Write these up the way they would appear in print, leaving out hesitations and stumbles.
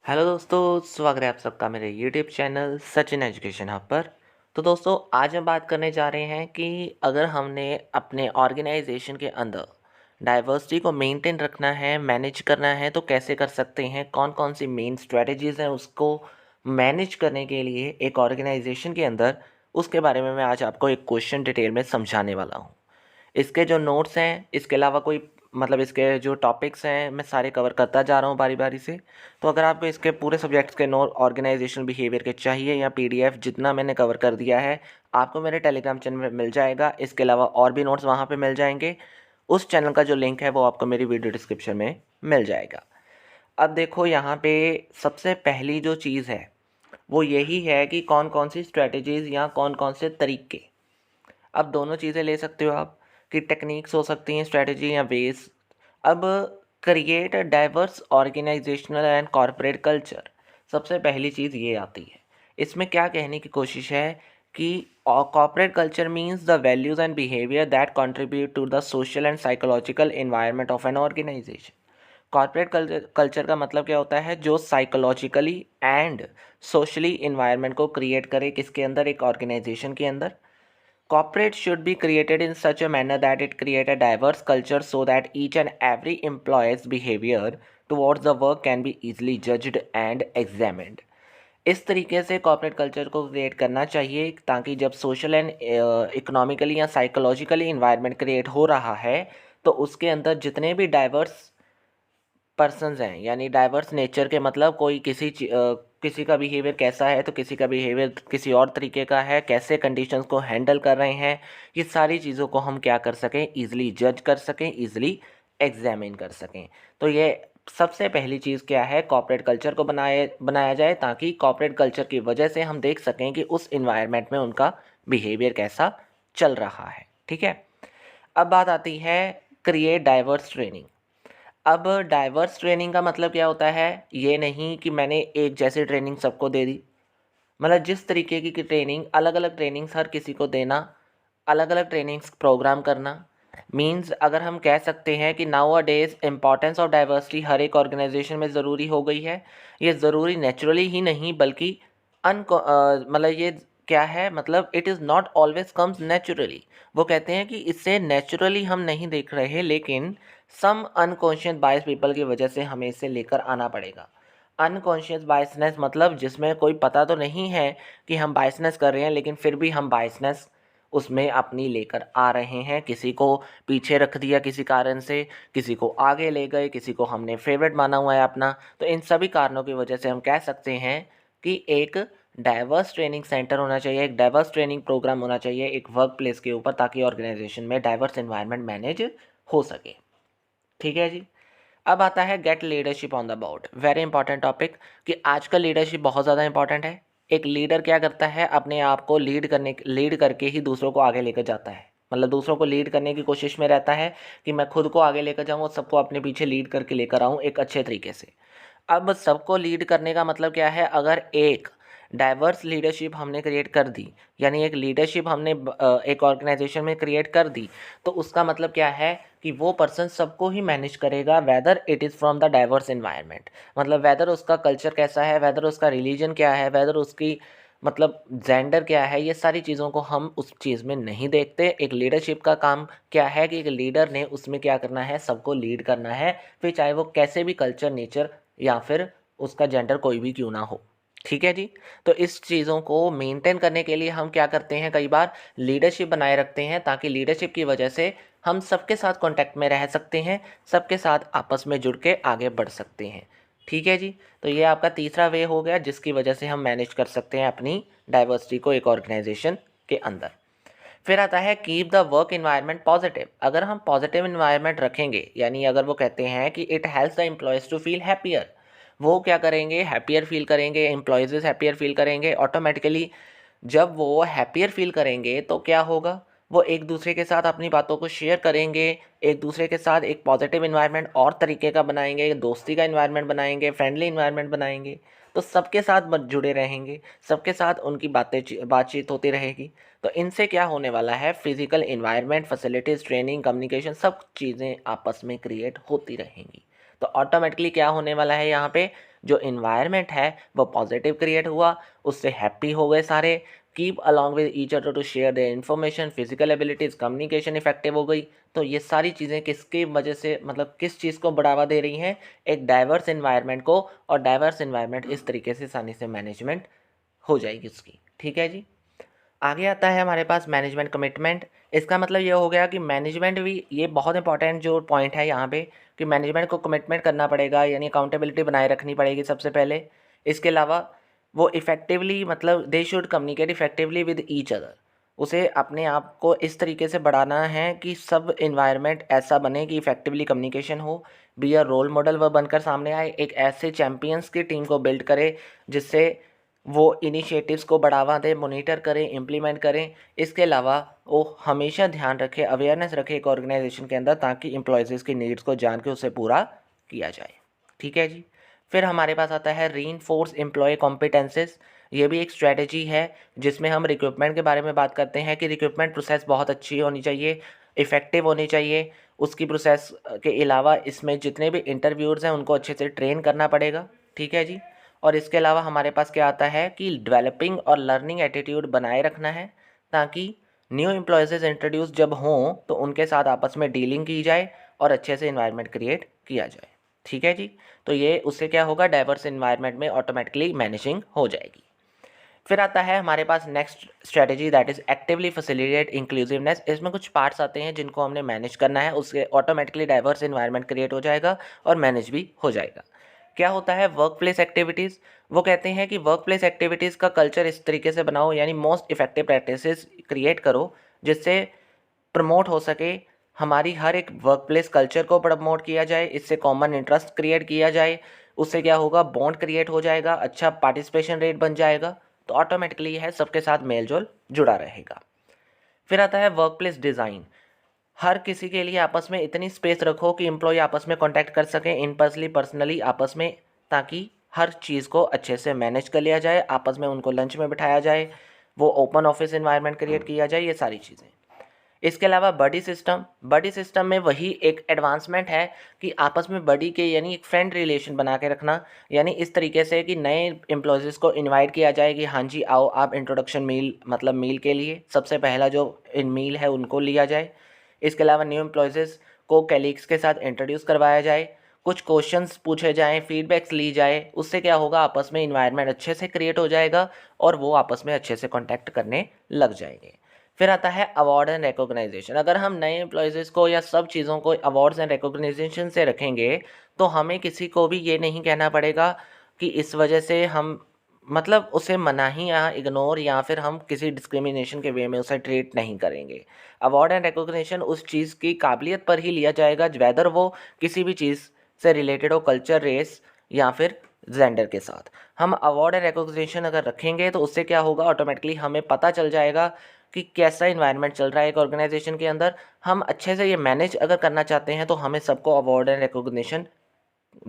Hello दोस्तों, स्वागत है आप सबका मेरे YouTube channel Sachin education hub पर। तो दोस्तों, आज हम बात करने जा रहे हैं कि अगर हमने अपने ऑर्गेनाइजेशन के अंदर डाइवर्सिटी को मेंटेन रखना है, मैनेज करना है, तो कैसे कर सकते हैं, कौन कौन सी मेन स्ट्रेटजीज़ हैं उसको मैनेज करने के लिए एक ऑर्गेनाइजेशन के अंदर, उसके बारे में मैं आज आपको एक क्वेश्चन डिटेल में समझाने वाला हूँ। इसके जो नोट्स हैं, इसके अलावा कोई इसके जो टॉपिक्स हैं, मैं सारे कवर करता जा रहा हूँ बारी बारी से। तो अगर आपको इसके पूरे सब्जेक्ट्स के नोट ऑर्गेनाइजेशनल बिहेवियर के चाहिए या पीडीएफ जितना मैंने कवर कर दिया है, आपको मेरे टेलीग्राम चैनल में मिल जाएगा। इसके अलावा और भी नोट्स वहाँ पे मिल जाएंगे। उस चैनल का जो लिंक है वो आपको मेरी वीडियो डिस्क्रिप्शन में मिल जाएगा। अब देखो, यहाँ पे सबसे पहली जो चीज़ है वो यही है कि कौन कौन सी स्ट्रेटजीज़ या कौन कौन से तरीके। अब दोनों चीज़ें ले सकते हो आप, कि टेक्निक्स हो सकती हैं, स्ट्रेटजी या वेज। अब create a diverse organisational and corporate culture, सबसे पहली चीज़ ये आती है। इसमें क्या कहने की कोशिश है कि corporate culture means the values and behaviour that contribute to the social and psychological environment of an organisation. Corporate culture का मतलब क्या होता है? जो साइकोलॉजिकली एंड सोशली इन्वायरमेंट को क्रिएट करे, किसके अंदर? एक ऑर्गेनाइजेशन के अंदर। Corporate should be created in such a manner that it create a diverse culture so that each and every employee's behavior towards the work can be easily judged and examined. इस तरीके से corporate culture को create करना चाहिए ताकि जब social and economically या psychologically environment create हो रहा है तो उसके अंदर जितने भी डाइवर्स पर्सन्स हैं, यानी डाइवर्स नेचर के मतलब कोई किसी का बिहेवियर कैसा है तो किसी का बिहेवियर किसी और तरीके का है, कैसे कंडीशंस को हैंडल कर रहे हैं, ये सारी चीज़ों को हम क्या कर सकें? ईज़िली जज कर सकें, ईज़िली एग्जामिन कर सकें। तो ये सबसे पहली चीज़ क्या है? कॉर्पोरेट कल्चर को बनाया जाए ताकि कॉर्पोरेट कल्चर की वजह से हम देख सकें कि उस इन्वायरमेंट में उनका बिहेवियर कैसा चल रहा है। ठीक है। अब बात आती है क्रिएट डाइवर्स ट्रेनिंग। अब डाइवर्स ट्रेनिंग का मतलब क्या होता है? ये नहीं कि मैंने एक जैसी ट्रेनिंग सबको दे दी। जिस तरीके की ट्रेनिंग, अलग अलग ट्रेनिंग्स हर किसी को देना, अलग अलग ट्रेनिंग्स प्रोग्राम करना। मींस अगर हम कह सकते हैं कि nowadays importance of diversity हर एक ऑर्गेनाइजेशन में ज़रूरी हो गई है। ये ज़रूरी नेचुरली ही नहीं बल्कि ये क्या है, it is not always comes naturally. वो कहते हैं कि इससे नेचुरली हम नहीं देख रहे, लेकिन सम अनकॉन्शियस बायस पीपल की वजह से हमें इसे लेकर आना पड़ेगा। अनकॉन्शियस बायसनेस मतलब जिसमें कोई पता तो नहीं है कि हम बायसनेस कर रहे हैं, लेकिन फिर भी हम बायसनेस उसमें अपनी लेकर आ रहे हैं। किसी को पीछे रख दिया किसी कारण से, किसी को आगे ले गए, किसी को हमने फेवरेट माना हुआ है अपना। तो इन सभी कारणों की वजह से हम कह सकते हैं कि एक डाइवर्स ट्रेनिंग सेंटर होना चाहिए, एक डाइवर्स ट्रेनिंग प्रोग्राम होना चाहिए एक वर्क प्लेस के ऊपर, ताकि ऑर्गेनाइजेशन में डाइवर्स एनवायरनमेंट मैनेज हो सके। ठीक है जी। अब आता है get leadership on the board. Very important topic, कि आजकल लीडरशिप बहुत ज़्यादा इंपॉर्टेंट है। एक लीडर क्या करता है? अपने आप को लीड करके ही दूसरों को आगे लेकर जाता है। दूसरों को लीड करने की कोशिश में रहता है कि मैं खुद को आगे लेकर जाऊँ और सबको अपने पीछे लीड करके लेकर आऊँ एक अच्छे तरीके से। अब सबको लीड करने का मतलब क्या है? अगर एक डाइवर्स लीडरशिप हमने क्रिएट कर दी, यानी एक लीडरशिप हमने एक ऑर्गेनाइजेशन में क्रिएट कर दी, तो उसका मतलब क्या है कि वो पर्सन सबको ही मैनेज करेगा, whether it is from the diverse environment. Whether उसका कल्चर कैसा है, वेदर उसका रिलीजन क्या है, वेदर उसकी जेंडर क्या है, ये सारी चीज़ों को हम उस चीज़ में नहीं देखते। एक लीडरशिप का काम क्या है कि एक लीडर ने उसमें क्या करना है? सबको लीड करना है, फिर चाहे वो कैसे भी कल्चर, नेचर या फिर उसका जेंडर कोई भी क्यों ना हो। ठीक है जी। तो इस चीज़ों को मेंटेन करने के लिए हम क्या करते हैं? कई बार लीडरशिप बनाए रखते हैं ताकि लीडरशिप की वजह से हम सबके साथ कांटेक्ट में रह सकते हैं, सबके साथ आपस में जुड़ के आगे बढ़ सकते हैं। ठीक है जी। तो ये आपका तीसरा वे हो गया जिसकी वजह से हम मैनेज कर सकते हैं अपनी डाइवर्सिटी को एक ऑर्गेनाइजेशन के अंदर। फिर आता है keep the work environment positive. अगर हम पॉजिटिव इन्वायरमेंट रखेंगे, यानी अगर वो कहते हैं कि it helps the employees to feel happier, वो क्या करेंगे? हैप्पियर फील करेंगे, एम्प्लॉयज़ हैप्पियर फील करेंगे ऑटोमेटिकली। जब वो हैप्पियर फील करेंगे तो क्या होगा? वो एक दूसरे के साथ अपनी बातों को शेयर करेंगे, एक दूसरे के साथ एक पॉजिटिव इन्वायरमेंट और तरीके का बनाएंगे, दोस्ती का इन्वायरमेंट बनाएंगे, फ्रेंडली इन्वायरमेंट बनाएंगे। तो सबके साथ जुड़े रहेंगे, सबके साथ उनकी बातचीत होती रहेगी। तो इनसे क्या होने वाला है? Physical environment, facilities, training, communication, सब चीज़ें आपस में क्रिएट होती रहेंगी। तो ऑटोमेटिकली क्या होने वाला है यहाँ पे? जो इन्वायरमेंट है वो पॉजिटिव क्रिएट हुआ, उससे हैप्पी हो गए सारे, keep along with each other to share their information, physical abilities, communication effective हो गई। तो ये सारी चीज़ें किसकी वजह से, मतलब किस चीज़ को बढ़ावा दे रही हैं, एक डाइवर्स इन्वायरमेंट को। और डाइवर्स इन्वायरमेंट इस तरीके से आसानी से मैनेजमेंट हो जाएगी उसकी। ठीक है जी। आगे आता है हमारे पास मैनेजमेंट कमिटमेंट। इसका मतलब ये हो गया कि मैनेजमेंट भी, ये बहुत इंपॉर्टेंट जो पॉइंट है यहाँ पे, कि मैनेजमेंट को कमिटमेंट करना पड़ेगा, यानी अकाउंटेबिलिटी बनाए रखनी पड़ेगी सबसे पहले। इसके अलावा वो इफ़ेक्टिवली, मतलब they should communicate effectively with each other. उसे अपने आप को इस तरीके से बढ़ाना है कि सब इन्वायरमेंट ऐसा बने कि इफेक्टिवली कम्युनिकेशन हो। बी अ रोल मॉडल, वह बनकर सामने आए, एक ऐसे चैम्पियंस की टीम को बिल्ड करे जिससे वो इनिशिएटिव्स को बढ़ावा दें, मॉनिटर करें, इम्प्लीमेंट करें। इसके अलावा वो हमेशा ध्यान रखे, अवेयरनेस रखे एक ऑर्गेनाइजेशन के अंदर, ताकि एम्प्लॉयज़ की नीड्स को जान के उसे पूरा किया जाए। ठीक है जी। फिर हमारे पास आता है रीइंफोर्स एम्प्लॉय कॉम्पिटेंसेस। ये भी एक स्ट्रेटजी है जिसमें हम रिक्रूटमेंट के बारे में बात करते हैं कि रिक्रूटमेंट प्रोसेस बहुत अच्छी होनी चाहिए, इफ़ेक्टिव होनी चाहिए। उसकी प्रोसेस के अलावा इसमें जितने भी इंटरव्यूज़ हैं उनको अच्छे से ट्रेन करना पड़ेगा। ठीक है जी। और इसके अलावा हमारे पास क्या आता है कि डेवलपिंग और लर्निंग एटीट्यूड बनाए रखना है, ताकि न्यू एम्प्लॉयज़ इंट्रोड्यूस जब हों तो उनके साथ आपस में डीलिंग की जाए और अच्छे से इन्वायरमेंट क्रिएट किया जाए। ठीक है जी। तो ये उससे क्या होगा, डाइवर्स इन्वायरमेंट में ऑटोमेटिकली मैनेजिंग हो जाएगी। फिर आता है हमारे पास next strategy, that is actively facilitate inclusiveness. इसमें कुछ पार्ट्स आते हैं जिनको हमने मैनेज करना है, उससे ऑटोमेटिकली डाइवर्स इन्वायरमेंट क्रिएट हो जाएगा और मैनेज भी हो जाएगा। क्या होता है वर्क प्लेस एक्टिविटीज़। वो कहते हैं कि वर्क प्लेस एक्टिविटीज़ का कल्चर इस तरीके से बनाओ, यानी मोस्ट इफेक्टिव प्रैक्टिसेस क्रिएट करो जिससे प्रमोट हो सके, हमारी हर एक वर्क प्लेस कल्चर को प्रमोट किया जाए, इससे कॉमन इंटरेस्ट क्रिएट किया जाए। उससे क्या होगा, बॉन्ड क्रिएट हो जाएगा, अच्छा पार्टिसिपेशन रेट बन जाएगा, तो ऑटोमेटिकली है सबके साथ मेल जोल जुड़ा रहेगा। फिर आता है वर्क प्लेस डिज़ाइन। हर किसी के लिए आपस में इतनी स्पेस रखो कि एम्प्लॉय आपस में कांटेक्ट कर सकें इन पर्सनली आपस में, ताकि हर चीज़ को अच्छे से मैनेज कर लिया जाए, आपस में उनको लंच में बिठाया जाए, वो ओपन ऑफिस इन्वायरमेंट क्रिएट किया जाए, ये सारी चीज़ें। इसके अलावा बडी सिस्टम में वही एक एडवांसमेंट है कि आपस में बडी के, यानी एक फ्रेंड रिलेशन बना के रखना, यानी इस तरीके से कि नए एम्प्लॉयज़ को इनवाइट किया जाए कि हाँ जी आओ आप इंट्रोडक्शन मील, मतलब मील के लिए सबसे पहला जो इन मील है उनको लिया जाए। इसके अलावा न्यू एम्प्लॉयज़ को कैलिग्स के साथ इंट्रोड्यूस करवाया जाए, कुछ क्वेश्चंस पूछे जाएँ, फीडबैक्स ली जाए, उससे क्या होगा, आपस में इन्वायरमेंट अच्छे से क्रिएट हो जाएगा और वो आपस में अच्छे से कॉन्टैक्ट करने लग जाएंगे। फिर आता है अवार्ड एंड रिकॉग्नाइजेशन। अगर हम नए एम्प्लॉयज़ को या सब चीज़ों को अवार्ड्स एंड रिकॉग्नाइजेशन से रखेंगे तो हमें किसी को भी ये नहीं कहना पड़ेगा कि इस वजह से हम, मतलब उसे मनाही या इग्नोर या फिर हम किसी डिस्क्रिमिनेशन के वे में उसे ट्रीट नहीं करेंगे। अवार्ड एंड रिकॉग्निशन उस चीज़ की काबिलियत पर ही लिया जाएगा, वेदर वो किसी भी चीज़ से रिलेटेड हो, कल्चर, रेस या फिर जेंडर के साथ। हम अवार्ड एंड रिकॉग्निशन अगर रखेंगे तो उससे क्या होगा, ऑटोमेटिकली हमें पता चल जाएगा कि कैसा इन्वायरमेंट चल रहा है एक ऑर्गेनाइजेशन के अंदर। हम अच्छे से ये मैनेज अगर करना चाहते हैं तो हमें सबको अवार्ड एंड रिकॉग्निशन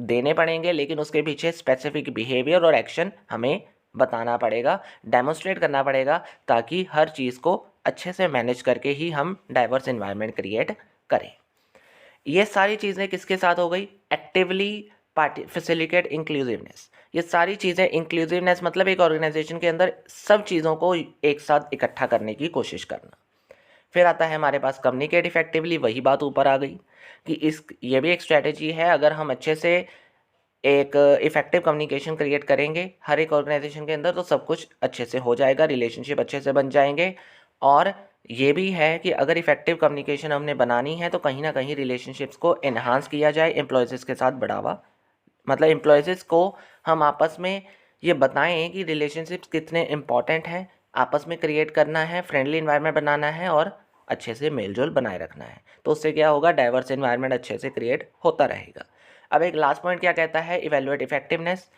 देने पड़ेंगे, लेकिन उसके पीछे स्पेसिफिक बिहेवियर और एक्शन हमें बताना पड़ेगा, डेमोन्स्ट्रेट करना पड़ेगा, ताकि हर चीज़ को अच्छे से मैनेज करके ही हम डाइवर्स इन्वायरमेंट क्रिएट करें। ये सारी चीज़ें किसके साथ हो गई, एक्टिवली फैसिलिटेट इंक्लूसिवनेस। ये सारी चीज़ें, इंक्लूसिवनेस मतलब एक ऑर्गेनाइजेशन के अंदर सब चीज़ों को एक साथ इकट्ठा करने की कोशिश करना। फिर आता है हमारे पास कम्युनिकेट इफेक्टिवली, वही बात ऊपर आ गई कि ये भी एक स्ट्रैटेजी है। अगर हम अच्छे से एक इफेक्टिव कम्युनिकेशन क्रिएट करेंगे हर एक ऑर्गेनाइजेशन के अंदर तो सब कुछ अच्छे से हो जाएगा, रिलेशनशिप अच्छे से बन जाएंगे। और ये भी है कि अगर इफेक्टिव कम्युनिकेशन हमने बनानी है तो कहीं ना कहीं रिलेशनशिप्स को इन्हांस किया जाए, एम्प्लॉयज़ के साथ बढ़ावा, मतलब एम्प्लॉयज़ को हम आपस में ये बताएं कि रिलेशनशिप्स कितने इम्पॉर्टेंट हैं, आपस में क्रिएट करना है, फ्रेंडली इन्वायरमेंट बनाना है और अच्छे से मेल जोल बनाए रखना है। तो उससे क्या होगा, डाइवर्स इन्वायरमेंट अच्छे से क्रिएट होता रहेगा। अब एक लास्ट पॉइंट क्या कहता है, इवेलुएट इफेक्टिवनेस।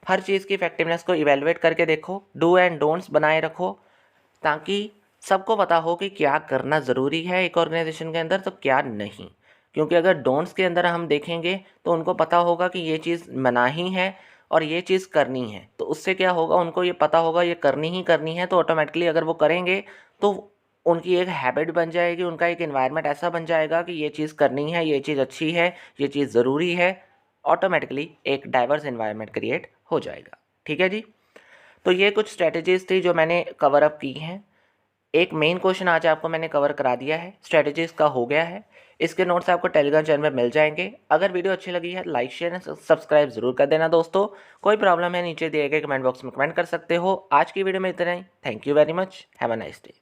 हर चीज़ की इफेक्टिवनेस को इवेलुएट करके देखो, डू एंड डोंट्स बनाए रखो, ताकि सबको पता हो कि क्या करना ज़रूरी है एक ऑर्गेनाइजेशन के अंदर तो क्या नहीं। क्योंकि अगर डोंट्स के अंदर हम देखेंगे तो उनको पता होगा कि ये चीज़ मनाही है और ये चीज़ करनी है, तो उससे क्या होगा, उनको ये पता होगा ये करनी है, तो ऑटोमेटिकली अगर वो करेंगे तो उनकी एक हैबिट बन जाएगी, उनका एक इन्वायरमेंट ऐसा बन जाएगा कि ये चीज़ करनी है, ये चीज़ अच्छी है, ये चीज़ ज़रूरी है ऑटोमेटिकली एक डाइवर्स इन्वायरमेंट क्रिएट हो जाएगा। ठीक है जी। तो ये कुछ स्ट्रेटजीज थी जो मैंने कवर अप की हैं। एक मेन क्वेश्चन आज आपको मैंने कवर करा दिया है, स्ट्रेटजीज का हो गया है। इसके नोट्स आपको टेलीग्राम चैनल में मिल जाएंगे। अगर वीडियो अच्छी लगी है लाइक शेयर एंड सब्सक्राइब जरूर कर देना दोस्तों। कोई प्रॉब्लम है नीचे दिए गए कमेंट बॉक्स में कमेंट कर सकते हो। आज की वीडियो में इतना ही। Thank you very much. Have a nice day.